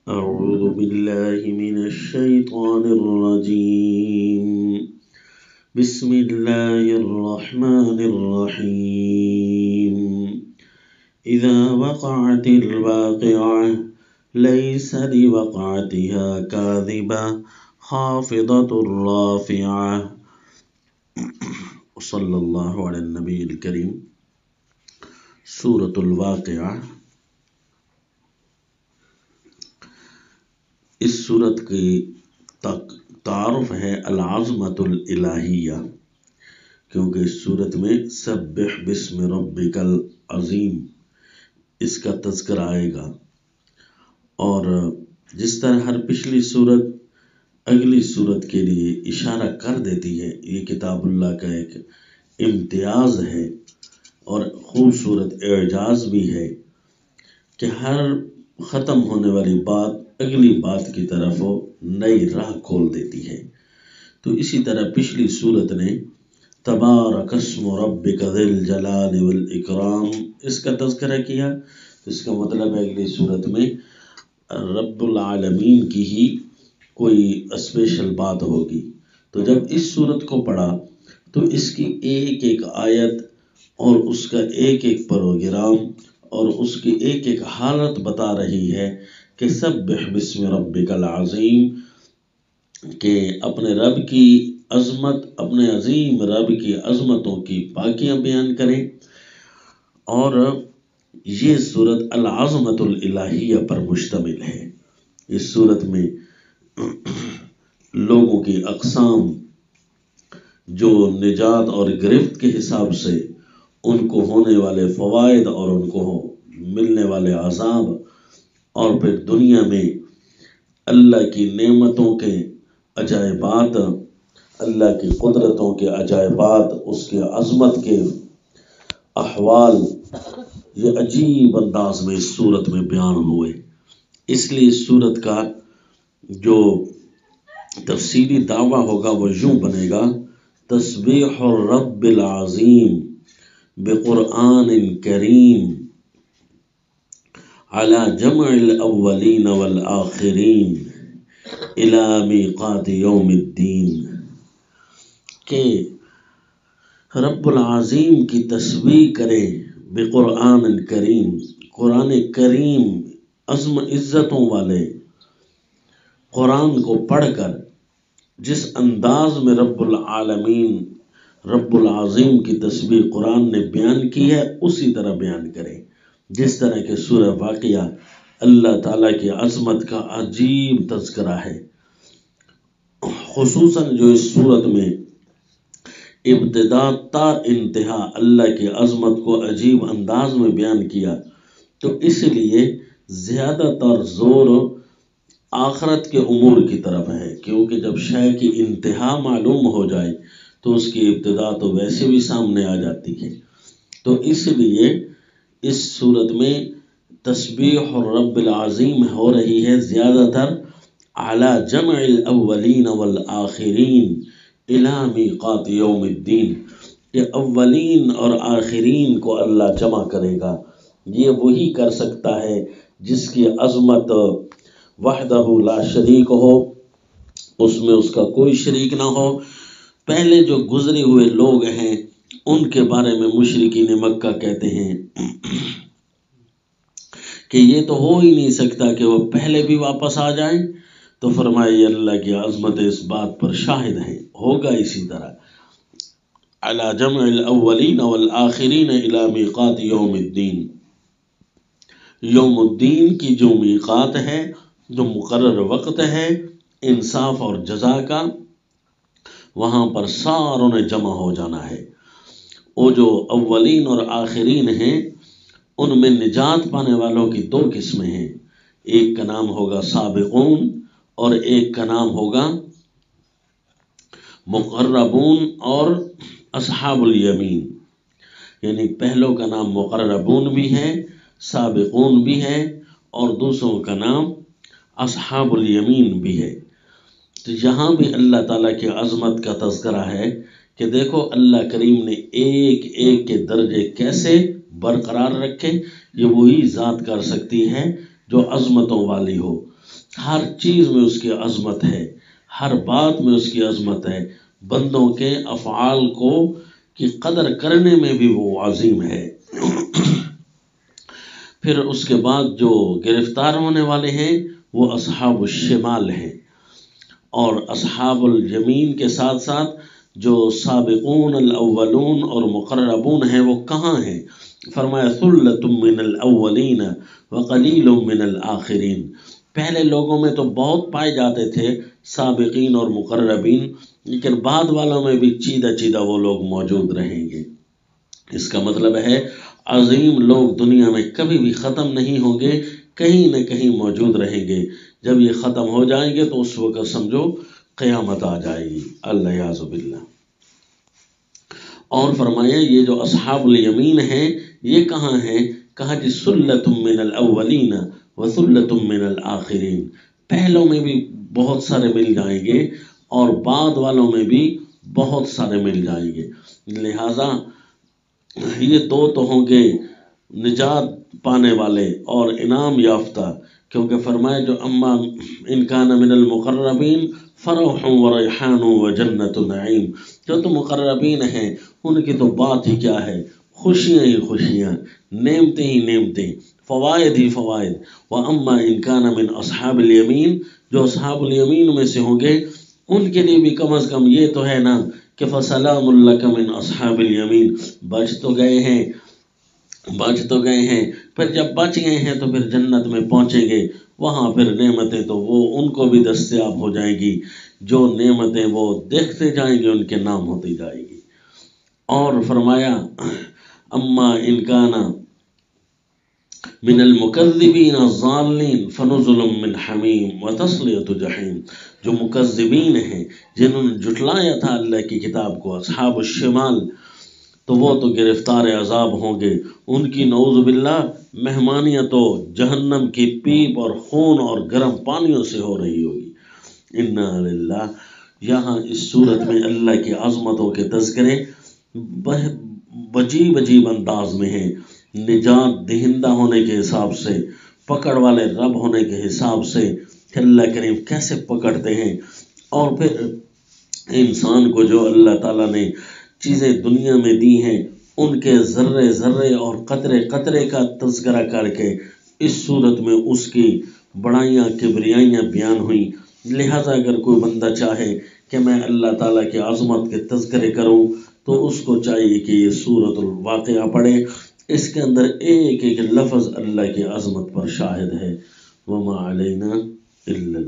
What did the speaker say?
أعوذ بالله من الشيطان الرجيم. بسم الله الرحمن الرحيم. إذا وقعت الواقعة ليس لوقعتها كاذبة خافضة رافعة. صلی اللہ علی النبی الکریم. سورۃ الواقعہ. اس سورت کی تعارف ہے العظمۃ الالہیہ، کیونکہ اس سورت میں سبح باسم ربک العظیم اس کا تذکرہ آئے گا، اور جس طرح ہر پچھلی سورت اگلی سورت کے لیے اشارہ کر دیتی ہے، یہ کتاب اللہ کا ایک امتیاز ہے اور خوبصورت اعجاز بھی ہے کہ ہر ختم ہونے والی بات اگلی بات کی طرف وہ نئی راہ کھول دیتی ہے. تو اسی طرح پچھلی سورت نے تبارک اسم ربک ذی الجلال والاکرام اس کا تذکرہ کیا. اس کا مطلب ہے اگلی سورت میں رب العالمین کی ہی کوئی اسپیشل بات ہوگی. تو جب اس سورت کو پڑھا تو اس کی ایک ایک آیت اور اس کا ایک ایک پروگرام اور اس کی ایک ایک حالت بتا رہی ہے کہ سبح باسم ربک العظیم، کہ اپنے رب کی عظمت، اپنے عظیم رب کی عظمتوں کی پاکیاں بیان کریں. اور یہ سورت العظمۃ الالہیہ پر مشتمل ہے. اس سورت میں لوگوں کی اقسام، جو نجات اور گرفت کے حساب سے ان کو ہونے والے فوائد اور ان کو ملنے والے عذاب، اور پھر دنیا میں اللہ کی نعمتوں کے عجائبات، اللہ کی قدرتوں کے عجائبات، اس کے عظمت کے احوال، یہ عجیب انداز میں اس صورت میں بیان ہوئے. اس لیے اس صورت کا جو تفصیلی دعویٰ ہوگا وہ یوں بنے گا: تسبیح الرب العظیم بقرآن کریم علی جمع الاولین والآخرین الی میقات یوم الدین. کہ رب العظیم کی تسبیح کرے بقرآن کریم، قرآن کریم عزتوں والے قرآن کو پڑھ کر جس انداز میں رب العالمین، رب العظیم کی تسبیح قرآن نے بیان کی ہے اسی طرح بیان کرے. جس طرح کہ سورہ واقعہ اللہ تعالیٰ کی عظمت کا عجیب تذکرہ ہے، خصوصاً جو اس سورت میں ابتدا تا انتہا اللہ کی عظمت کو عجیب انداز میں بیان کیا، تو اس لیے زیادہ تر زور آخرت کے امور کی طرف ہے. کیونکہ جب شے کی انتہا معلوم ہو جائے تو اس کی ابتدا تو ویسے بھی سامنے آ جاتی ہے. تو اس لیے اس صورت میں تسبیح الرب العظیم ہو رہی ہے زیادہ تر علی جمع الاولین والآخرین الی میقات یوم الدین، کہ اولین اور آخرین کو اللہ جمع کرے گا. یہ وہی کر سکتا ہے جس کی عظمت وحدہ لا شریک ہو، اس میں اس کا کوئی شریک نہ ہو. پہلے جو گزرے ہوئے لوگ ہیں ان کے بارے میں مشرکین مکہ کہتے ہیں کہ یہ تو ہو ہی نہیں سکتا کہ وہ پہلے بھی واپس آ جائیں. تو فرمائے اللہ کی عظمت اس بات پر شاہد ہے، ہوگا اسی طرح. علی جمع الاولین والآخرین الی میقات یوم الدین. یوم الدین کی جو میقات ہے، جو مقرر وقت ہے انصاف اور جزا کا، وہاں پر ساروں نے جمع ہو جانا ہے. وہ جو اولین اور آخرین ہیں ان میں نجات پانے والوں کی دو قسمیں ہیں. ایک کا نام ہوگا سابقون اور ایک کا نام ہوگا مقربون اور اصحاب الیمین. یعنی پہلوں کا نام مقربون بھی ہے، سابقون بھی ہے، اور دوسروں کا نام اصحاب الیمین بھی ہے. تو یہاں بھی اللہ تعالیٰ کی عظمت کا تذکرہ ہے کہ دیکھو اللہ کریم نے ایک ایک کے درجے کیسے برقرار رکھے. یہ وہی ذات کر سکتی ہے جو عظمتوں والی ہو. ہر چیز میں اس کی عظمت ہے، ہر بات میں اس کی عظمت ہے، بندوں کے افعال کو کی قدر کرنے میں بھی وہ عظیم ہے۔ پھر اس کے بعد جو گرفتار ہونے والے ہیں وہ اصحاب الشمال ہیں، اور اصحاب الیمین کے ساتھ ساتھ جو سابقون الاولون اور مقربون ہیں وہ کہاں ہیں؟ فرمایا ثلۃ من الاولین وقلیل من الاخرین۔ پہلے لوگوں میں تو بہت پائے جاتے تھے سابقین اور مقربین، لیکن بعد والوں میں بھی چیدہ چیدہ وہ لوگ موجود رہیں گے۔ اس کا مطلب ہے عظیم لوگ دنیا میں کبھی بھی ختم نہیں ہوں گے، کہیں نہ کہیں موجود رہیں گے۔ جب یہ ختم ہو جائیں گے تو اس وقت سمجھو قیامت آ جائے گی، اللہ یعوذ باللہ۔ اور فرمایا یہ جو اصحاب الیمین ہیں یہ کہاں ہیں؟ کہا جی ثلۃ من الاولین وثلۃ من الاخرین۔ پہلوں میں بھی بہت سارے مل جائیں گے اور بعد والوں میں بھی بہت سارے مل جائیں گے، لہذا یہ دو تو ہوں گے نجات پانے والے اور انعام یافتہ، کیونکہ فرمایا جو اما ان کان من المقربین فروح وریحان وجنت نعیم۔ جو تو مقربین ہیں ان کی تو بات ہی کیا ہے، خوشیاں ہی خوشیاں، نعمتیں ہی نعمتیں، فوائد ہی فوائد۔ واما ان کان من اصحاب الیمین، جو اصحاب الیمین میں سے ہوں گے ان کے لیے بھی کم از کم یہ تو ہے نا کہ فسلام لک من اصحاب الیمین، بچ تو گئے ہیں، پھر جب بچ گئے ہیں تو پھر جنت میں پہنچیں گے، وہاں پھر نعمتیں تو وہ ان کو بھی دستیاب ہو جائیں گی، جو نعمتیں وہ دیکھتے جائیں گے ان کے نام ہوتی جائے گی۔ اور فرمایا اما ان کان من المکذبین الضالین فنزل من حمیم وتصلیۃ جحیم۔ جو مکذبین ہیں جنہوں نے جھٹلایا تھا اللہ کی کتاب کو، اصحاب الشمال، تو وہ تو گرفتار عذاب ہوں گے، ان کی نعوذ باللہ مہمانیاں تو جہنم کی پیپ اور خون اور گرم پانیوں سے ہو رہی ہوگی۔ انا للہ۔ یہاں اس صورت میں اللہ کی عظمتوں کے تذکرے عجیب عجیب انداز میں ہیں، نجات دہندہ ہونے کے حساب سے، پکڑ والے رب ہونے کے حساب سے کہ اللہ کریم کیسے پکڑتے ہیں، اور پھر انسان کو جو اللہ تعالیٰ نے چیزیں دنیا میں دی ہیں ان کے ذرے ذرے اور قطرے قطرے کا تذکرہ کر کے اس صورت میں اس کی بڑائیاں کبریائیاں بیان ہوئیں۔ لہٰذا اگر کوئی بندہ چاہے کہ میں اللہ تعالیٰ کی عظمت کے تذکرے کروں تو اس کو چاہیے کہ یہ سورۃ الواقعہ پڑھے، اس کے اندر ایک ایک لفظ اللہ کی عظمت پر شاہد ہے۔ وما علینا الا